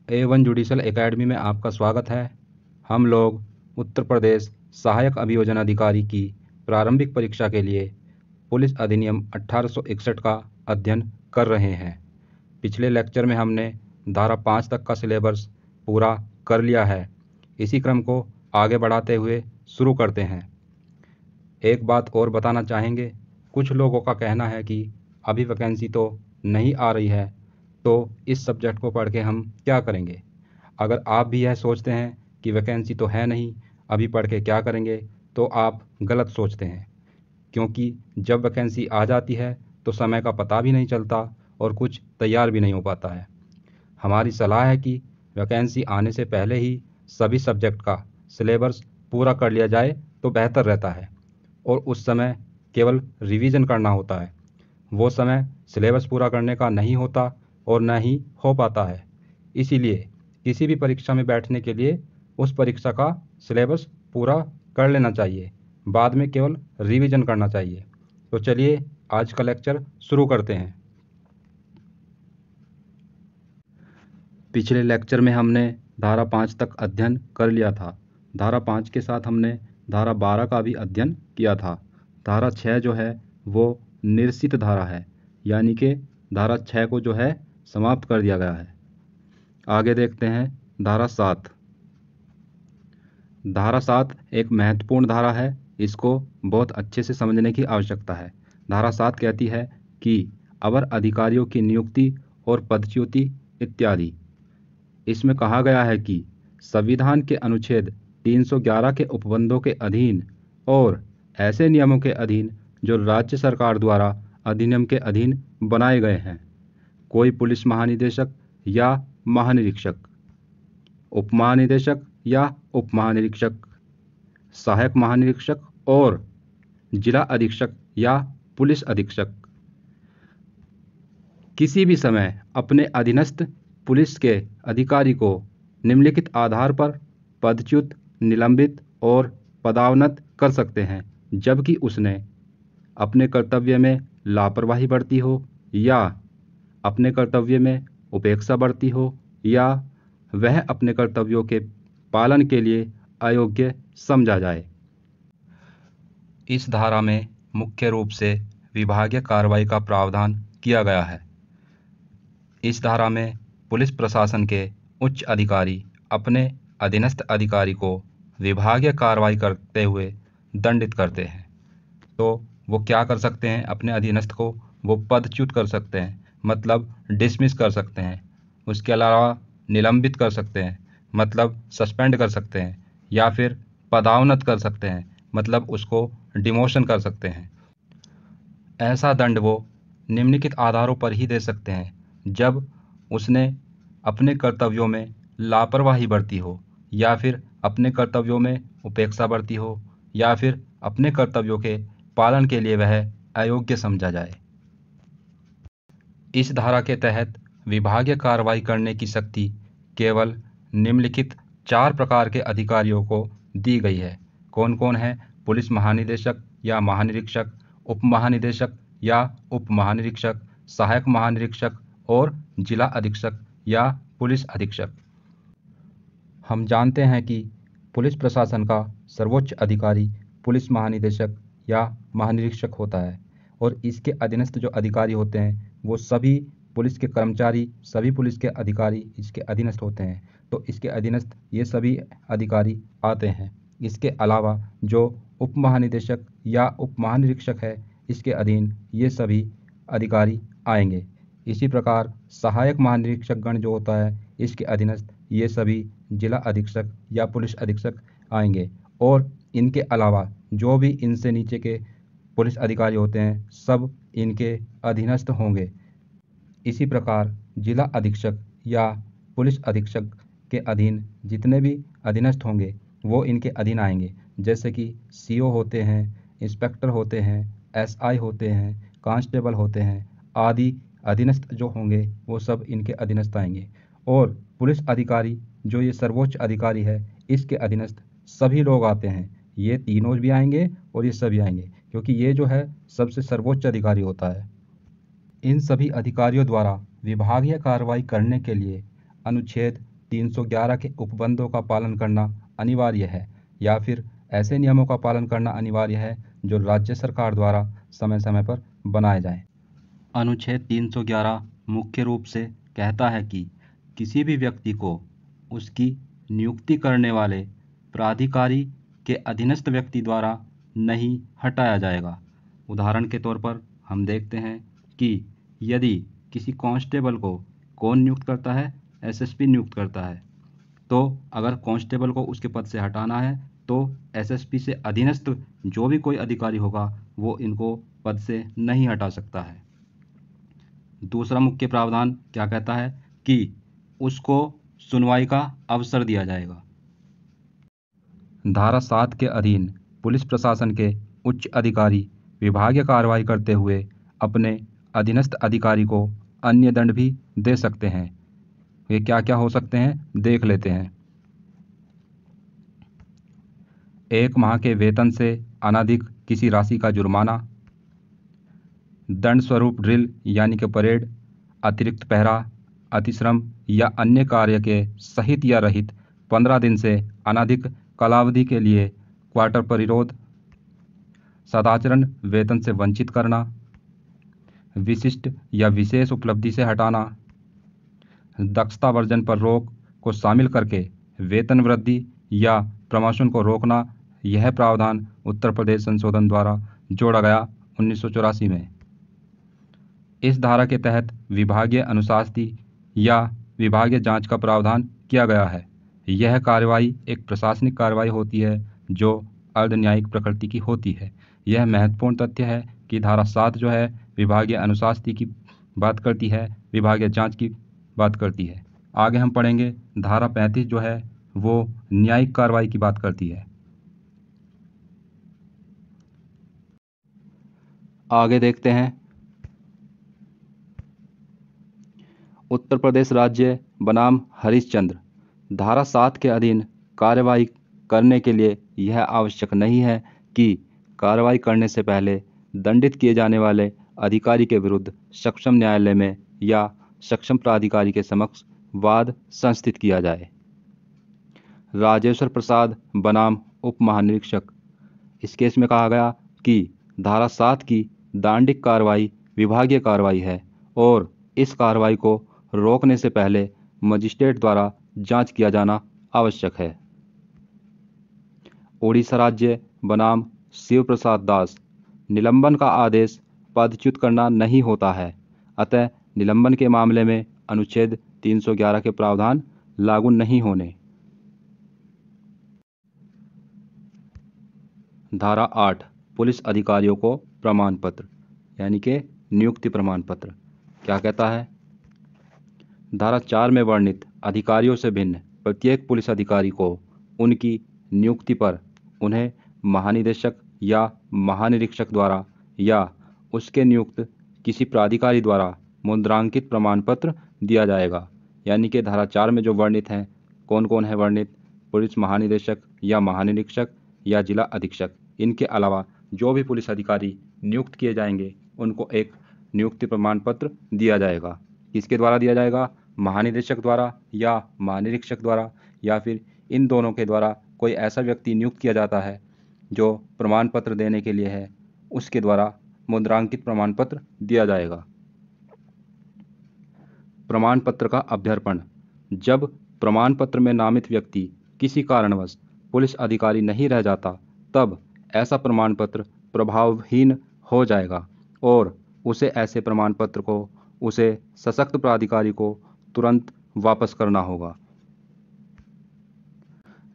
A1 judicial academy में आपका स्वागत है। हम लोग उत्तर प्रदेश सहायक अभियोजन अधिकारी की प्रारंभिक परीक्षा के लिए पुलिस अधिनियम 1861 का अध्ययन कर रहे हैं। पिछले लेक्चर में हमने धारा 5 तक का सिलेबस पूरा कर लिया है। इसी क्रम को आगे बढ़ाते हुए शुरू करते हैं। एक बात और बताना चाहेंगे, कुछ लोगों का कहना है कि अभी वैकेंसी तो नहीं आ रही है, तो इस सब्जेक्ट को पढ़ के हम क्या करेंगे। अगर आप भी यह सोचते हैं कि वैकेंसी तो है नहीं, अभी पढ़ के क्या करेंगे, तो आप गलत सोचते हैं, क्योंकि जब वैकेंसी आ जाती है तो समय का पता भी नहीं चलता और कुछ तैयार भी नहीं हो पाता है। हमारी सलाह है कि वैकेंसी आने से पहले ही सभी सब्जेक्ट का सिलेबस पूरा कर लिया जाए तो बेहतर रहता है, और उस समय केवल रिवीजन करना होता है। वो समय सिलेबस पूरा करने का नहीं होता और न ही हो पाता है। इसीलिए किसी भी परीक्षा में बैठने के लिए उस परीक्षा का सिलेबस पूरा कर लेना चाहिए, बाद में केवल रिवीजन करना चाहिए। तो चलिए आज का लेक्चर शुरू करते हैं। पिछले लेक्चर में हमने धारा 5 तक अध्ययन कर लिया था। धारा 5 के साथ हमने धारा 12 का भी अध्ययन किया था। धारा 6 जो है वो निरसित धारा है, यानी कि धारा 6 को जो है समाप्त कर दिया गया है। आगे देखते हैं धारा 7। धारा 7 एक महत्वपूर्ण धारा है, इसको बहुत अच्छे से समझने की आवश्यकता है। धारा 7 कहती है कि अवर अधिकारियों की नियुक्ति और पदच्युति इत्यादि। इसमें कहा गया है कि संविधान के अनुच्छेद 311 के उपबंधों के अधीन और ऐसे नियमों के अधीन जो राज्य सरकार द्वारा अधिनियम के अधीन बनाए गए हैं, कोई पुलिस महानिदेशक या महानिरीक्षक, उप महानिदेशक या उप महानिरीक्षक, सहायक महानिरीक्षक और जिला अधीक्षक या पुलिस अधीक्षक किसी भी समय अपने अधीनस्थ पुलिस के अधिकारी को निम्नलिखित आधार पर पदच्युत, निलंबित और पदोन्नत कर सकते हैं, जबकि उसने अपने कर्तव्य में लापरवाही बरती हो, या अपने कर्तव्य में उपेक्षा बरती हो, या वह अपने कर्तव्यों के पालन के लिए अयोग्य समझा जाए। इस धारा में मुख्य रूप से विभागीय कार्रवाई का प्रावधान किया गया है। इस धारा में पुलिस प्रशासन के उच्च अधिकारी अपने अधीनस्थ अधिकारी को विभागीय कार्रवाई करते हुए दंडित करते हैं। तो वो क्या कर सकते हैं, अपने अधीनस्थ को वो पदच्युत कर सकते हैं, मतलब डिसमिस कर सकते हैं। उसके अलावा निलंबित कर सकते हैं, मतलब सस्पेंड कर सकते हैं, या फिर पदोन्नत कर सकते हैं, मतलब उसको डिमोशन कर सकते हैं। ऐसा दंड वो निम्नलिखित आधारों पर ही दे सकते हैं, जब उसने अपने कर्तव्यों में लापरवाही बरती हो, या फिर अपने कर्तव्यों में उपेक्षा बरती हो, या फिर अपने कर्तव्यों के पालन के लिए वह अयोग्य समझा जाए। इस धारा के तहत विभागीय कार्रवाई करने की शक्ति केवल निम्नलिखित 4 प्रकार के अधिकारियों को दी गई है। कौन कौन है? पुलिस महानिदेशक या महानिरीक्षक, उप महानिदेशक या उप महानिरीक्षक, सहायक महानिरीक्षक और जिला अधीक्षक या पुलिस अधीक्षक। हम जानते हैं कि पुलिस प्रशासन का सर्वोच्च अधिकारी पुलिस महानिदेशक या महानिरीक्षक होता है, और इसके अधीनस्थ जो अधिकारी होते हैं वो सभी पुलिस के कर्मचारी, सभी पुलिस के अधिकारी इसके अधीनस्थ होते हैं। तो इसके अधीनस्थ ये सभी अधिकारी आते हैं। इसके अलावा जो उप महानिदेशक या उप महानिरीक्षक है, इसके अधीन ये सभी अधिकारी आएंगे। इसी प्रकार सहायक महानिरीक्षक गण जो होता है, इसके अधीनस्थ ये सभी जिला अधीक्षक या पुलिस अधीक्षक आएंगे, और इनके अलावा जो भी इनसे नीचे के पुलिस अधिकारी होते हैं सब इनके अधीनस्थ होंगे। इसी प्रकार जिला अधीक्षक या पुलिस अधीक्षक के अधीन जितने भी अधीनस्थ होंगे वो इनके अधीन आएंगे, जैसे कि सीओ होते हैं, इंस्पेक्टर होते हैं, एसआई होते हैं, कांस्टेबल होते हैं आदि अधीनस्थ जो होंगे वो सब इनके अधीनस्थ आएंगे। और पुलिस अधिकारी जो ये सर्वोच्च अधिकारी है, इसके अधीनस्थ सभी लोग आते हैं। ये तीनों भी आएंगे और ये सभी आएंगे, क्योंकि ये जो है सबसे सर्वोच्च अधिकारी होता है। इन सभी अधिकारियों द्वारा विभागीय कार्रवाई करने के लिए अनुच्छेद 311 के उपबंधों का पालन करना अनिवार्य है या फिर ऐसे नियमों का पालन करना अनिवार्य है जो राज्य सरकार द्वारा समय समय पर बनाए जाएं। अनुच्छेद 311 मुख्य रूप से कहता है कि किसी भी व्यक्ति को उसकी नियुक्ति करने वाले प्राधिकारी के अधीनस्थ व्यक्ति द्वारा नहीं हटाया जाएगा। उदाहरण के तौर पर हम देखते हैं कि यदि किसी कांस्टेबल को कौन नियुक्त करता है, एसएसपी नियुक्त करता है, तो अगर कांस्टेबल को उसके पद से हटाना है तो एसएसपी से अधीनस्थ जो भी कोई अधिकारी होगा वो इनको पद से नहीं हटा सकता है। दूसरा मुख्य प्रावधान क्या कहता है कि उसको सुनवाई का अवसर दिया जाएगा। धारा 7 के अधीन पुलिस प्रशासन के उच्च अधिकारी विभागीय कार्रवाई करते हुए अपने अधीनस्थ अधिकारी को अन्य दंड भी दे सकते हैं। वे क्या क्या हो सकते हैं देख लेते हैं। 1 माह के वेतन से अनधिक किसी राशि का जुर्माना, दंड स्वरूप ड्रिल यानी कि परेड, अतिरिक्त पहरा, अतिश्रम या अन्य कार्य के सहित या रहित 15 दिन से अनधिक कालावधि के लिए क्वार्टर परिरोध, सदाचरण वेतन से वंचित करना, विशिष्ट या विशेष उपलब्धि से हटाना, दक्षता वर्जन पर रोक को शामिल करके वेतन वृद्धि या प्रमोशन को रोकना। यह प्रावधान उत्तर प्रदेश संशोधन द्वारा जोड़ा गया 1984 में। इस धारा के तहत विभागीय अनुशासनी या विभागीय जांच का प्रावधान किया गया है। यह कार्रवाई एक प्रशासनिक कार्रवाई होती है जो अर्ध न्यायिक प्रकृति की होती है। यह महत्वपूर्ण तथ्य है कि धारा 7 जो है विभागीय अनुशासनी की बात करती है, विभागीय जांच की बात करती है। आगे हम पढ़ेंगे धारा 35 जो है वो न्यायिक कार्रवाई की बात करती है। आगे देखते हैं। उत्तर प्रदेश राज्य बनाम हरिश्चंद्र। धारा 7 के अधीन कार्रवाई करने के लिए यह आवश्यक नहीं है कि कार्रवाई करने से पहले दंडित किए जाने वाले अधिकारी के विरुद्ध सक्षम न्यायालय में या सक्षम प्राधिकारी के समक्ष वाद संस्थित किया जाए। राजेश्वर प्रसाद बनाम उप महानिरीक्षक। इस केस में कहा गया कि धारा 7 की दांडिक कार्रवाई विभागीय कार्रवाई है और इस कार्रवाई को रोकने से पहले मजिस्ट्रेट द्वारा जांच किया जाना आवश्यक है। ओडिशा राज्य बनाम शिव प्रसाद दास। निलंबन का आदेश पदच्युत करना नहीं होता है, अतः निलंबन के मामले में अनुच्छेद 311 के प्रावधान लागू नहीं होने। धारा 8 पुलिस अधिकारियों को प्रमाण पत्र यानी कि नियुक्ति प्रमाण पत्र क्या कहता है। धारा 4 में वर्णित अधिकारियों से भिन्न प्रत्येक पुलिस अधिकारी को उनकी नियुक्ति पर उन्हें महानिदेशक या महानिरीक्षक द्वारा या उसके नियुक्त किसी प्राधिकारी द्वारा मुद्रांकित प्रमाण पत्र दिया जाएगा। यानी कि धारा 4 में जो वर्णित हैं, कौन कौन है वर्णित, पुलिस महानिदेशक या महानिरीक्षक या जिला अधीक्षक। इनके अलावा जो भी पुलिस अधिकारी नियुक्त किए जाएंगे उनको एक नियुक्ति प्रमाण पत्र दिया जाएगा। किसके द्वारा दिया जाएगा, महानिदेशक द्वारा या महानिरीक्षक द्वारा, या फिर इन दोनों के द्वारा कोई ऐसा व्यक्ति नियुक्त किया जाता है जो प्रमाण पत्र देने के लिए है, उसके द्वारा मुद्रांकित प्रमाण पत्र दिया जाएगा। प्रमाण पत्र का अभ्यर्पण। जब प्रमाण पत्र में नामित व्यक्ति किसी कारणवश पुलिस अधिकारी नहीं रह जाता तब ऐसा प्रमाण पत्र प्रभावहीन हो जाएगा और उसे ऐसे प्रमाण पत्र को उसे सशक्त प्राधिकारी को तुरंत वापस करना होगा।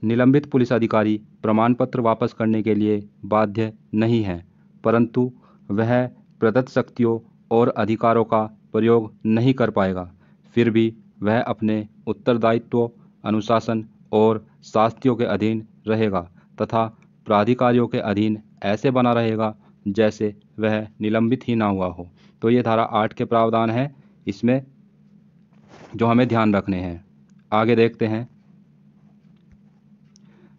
निलंबित पुलिस अधिकारी प्रमाण पत्र वापस करने के लिए बाध्य नहीं है, परंतु वह प्रदत्त शक्तियों और अधिकारों का प्रयोग नहीं कर पाएगा। फिर भी वह अपने उत्तरदायित्व, अनुशासन और शास्तियों के अधीन रहेगा तथा प्राधिकारियों के अधीन ऐसे बना रहेगा जैसे वह निलंबित ही ना हुआ हो। तो ये धारा 8 के प्रावधान है, इसमें जो हमें ध्यान रखने हैं। आगे देखते हैं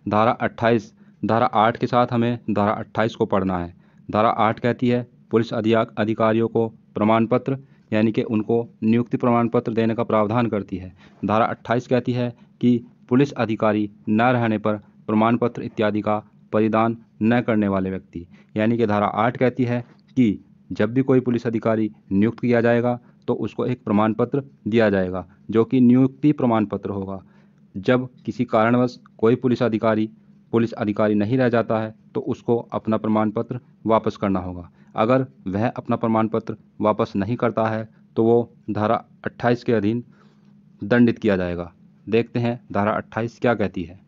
धारा 28। धारा 8 के साथ हमें धारा 28 को पढ़ना है। धारा 8 कहती है पुलिस अधिकारियों को प्रमाण पत्र यानी कि उनको नियुक्ति प्रमाण पत्र देने का प्रावधान करती है। धारा 28 कहती है कि पुलिस अधिकारी न रहने पर प्रमाण पत्र इत्यादि का परिधान न करने वाले व्यक्ति, यानी कि धारा 8 कहती है कि जब भी कोई पुलिस अधिकारी नियुक्त किया जाएगा तो उसको एक प्रमाण पत्र दिया जाएगा जो कि नियुक्ति प्रमाण पत्र होगा। जब किसी कारणवश कोई पुलिस अधिकारी नहीं रह जाता है तो उसको अपना प्रमाण पत्र वापस करना होगा। अगर वह अपना प्रमाण पत्र वापस नहीं करता है तो वो धारा 28 के अधीन दंडित किया जाएगा। देखते हैं धारा 28 क्या कहती है।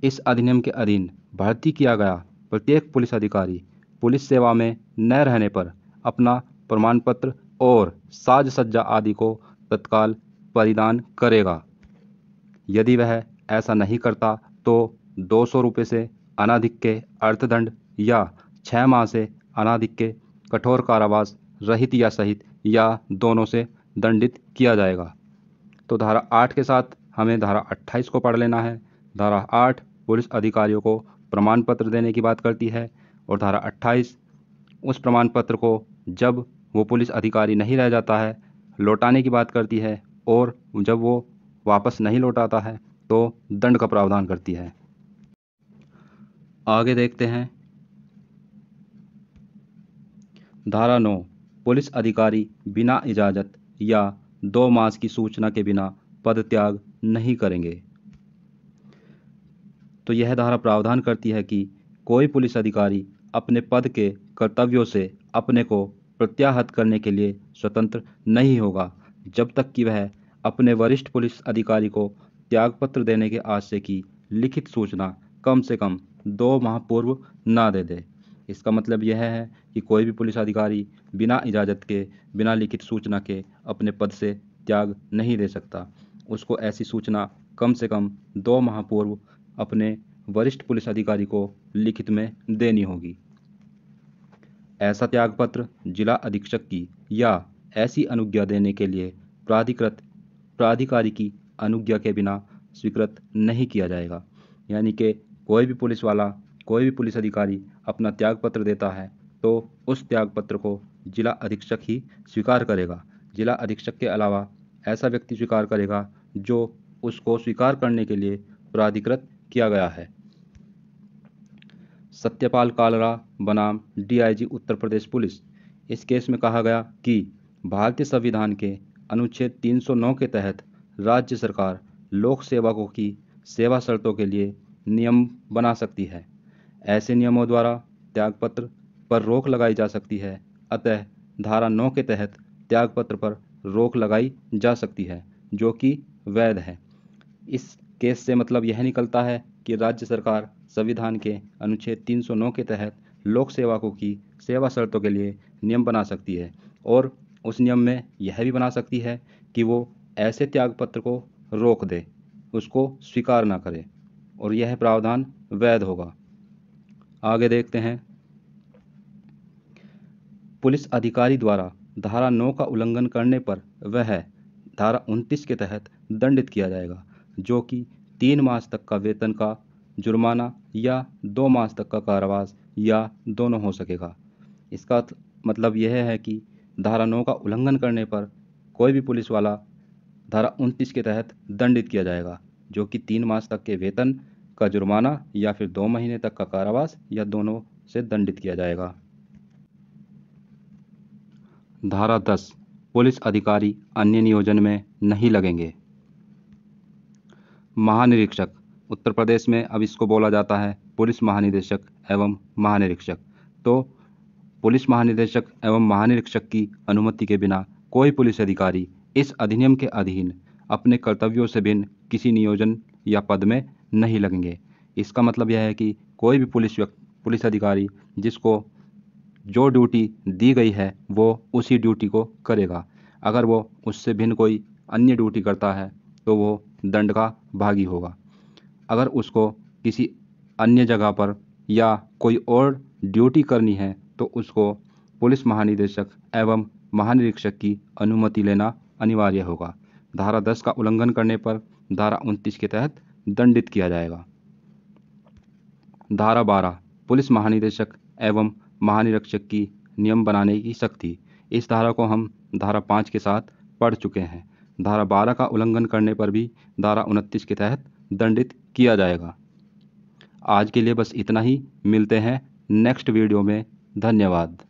इस अधिनियम के अधीन भर्ती किया गया प्रत्येक पुलिस अधिकारी पुलिस सेवा में न रहने पर अपना प्रमाण पत्र और साज सज्जा आदि को तत्काल परिधान करेगा। यदि वह ऐसा नहीं करता तो 200 रुपये से अनाधिक के अर्थदंड या 6 माह से अनाधिक के कठोर कारावास रहित या सहित या दोनों से दंडित किया जाएगा। तो धारा 8 के साथ हमें धारा 28 को पढ़ लेना है। धारा 8 पुलिस अधिकारियों को प्रमाण पत्र देने की बात करती है और धारा 28 उस प्रमाण पत्र को जब वो पुलिस अधिकारी नहीं रह जाता है लौटाने की बात करती है और जब वो वापस नहीं लौटाता है तो दंड का प्रावधान करती है। आगे देखते हैं धारा 9 पुलिस अधिकारी बिना इजाज़त या 2 मास की सूचना के बिना पद त्याग नहीं करेंगे। तो यह धारा प्रावधान करती है कि कोई पुलिस अधिकारी अपने पद के कर्तव्यों से अपने को प्रत्याहत करने के लिए स्वतंत्र नहीं होगा जब तक कि वह अपने वरिष्ठ पुलिस अधिकारी को त्यागपत्र देने के आशय की लिखित सूचना कम से कम 2 माह पूर्व ना दे दे। इसका मतलब यह है कि कोई भी पुलिस अधिकारी बिना इजाज़त के बिना लिखित सूचना के अपने पद से त्याग नहीं दे सकता। उसको ऐसी सूचना कम से कम 2 माह पूर्व अपने वरिष्ठ पुलिस अधिकारी को लिखित में देनी होगी। ऐसा त्यागपत्र जिला अधीक्षक की या ऐसी अनुज्ञा देने के लिए प्राधिकारी की अनुज्ञा के बिना स्वीकृत नहीं किया जाएगा। यानी कि कोई भी पुलिस अधिकारी अपना त्यागपत्र देता है तो उस त्यागपत्र को जिला अधीक्षक ही स्वीकार करेगा। जिला अधीक्षक के अलावा ऐसा व्यक्ति स्वीकार करेगा जो उसको स्वीकार करने के लिए प्राधिकृत किया गया है। सत्यपाल कालरा बनाम डीआईजी उत्तर प्रदेश पुलिस। इस केस में कहा गया कि भारतीय संविधान के अनुच्छेद 309 के तहत राज्य सरकार लोक सेवकों की सेवा शर्तों के लिए नियम बना सकती है। ऐसे नियमों द्वारा त्यागपत्र पर रोक लगाई जा सकती है। अतः धारा 9 के तहत त्यागपत्र पर रोक लगाई जा सकती है जो कि वैध है। इस केस से मतलब यह निकलता है कि राज्य सरकार संविधान के अनुच्छेद 309 के तहत लोक सेवकों की सेवा शर्तों के लिए नियम बना सकती है और उस नियम में यह भी बना सकती है कि वो ऐसे त्यागपत्र को रोक दे, उसको स्वीकार ना करे और यह प्रावधान वैध होगा। आगे देखते हैं पुलिस अधिकारी द्वारा धारा 9 का उल्लंघन करने पर वह धारा 29 के तहत दंडित किया जाएगा जो कि 3 मास तक का वेतन का जुर्माना या 2 मास तक का कारावास या दोनों हो सकेगा। इसका मतलब यह है कि धारा 9 का उल्लंघन करने पर कोई भी पुलिस वाला धारा 29 के तहत दंडित किया जाएगा जो कि 3 मास तक के वेतन का जुर्माना या फिर 2 महीने तक का कारावास या दोनों से दंडित किया जाएगा। धारा 10 पुलिस अधिकारी अन्य नियोजन में नहीं लगेंगे। महानिरीक्षक उत्तर प्रदेश में अब इसको बोला जाता है पुलिस महानिदेशक एवं महानिरीक्षक। तो पुलिस महानिदेशक एवं महानिरीक्षक की अनुमति के बिना कोई पुलिस अधिकारी इस अधिनियम के अधीन अपने कर्तव्यों से भिन्न किसी नियोजन या पद में नहीं लगेंगे। इसका मतलब यह है कि कोई भी पुलिस अधिकारी जिसको जो ड्यूटी दी गई है वो उसी ड्यूटी को करेगा। अगर वो उससे भिन्न कोई अन्य ड्यूटी करता है तो वो दंड का भागी होगा। अगर उसको किसी अन्य जगह पर या कोई और ड्यूटी करनी है तो उसको पुलिस महानिदेशक एवं महानिरीक्षक की अनुमति लेना अनिवार्य होगा। धारा 10 का उल्लंघन करने पर धारा 29 के तहत दंडित किया जाएगा। धारा 12 पुलिस महानिदेशक एवं महानिरीक्षक की नियम बनाने की शक्ति। इस धारा को हम धारा 5 के साथ पढ़ चुके हैं। धारा 12 का उल्लंघन करने पर भी धारा 29 के तहत दंडित किया जाएगा। आज के लिए बस इतना ही। मिलते हैं नेक्स्ट वीडियो में। धन्यवाद।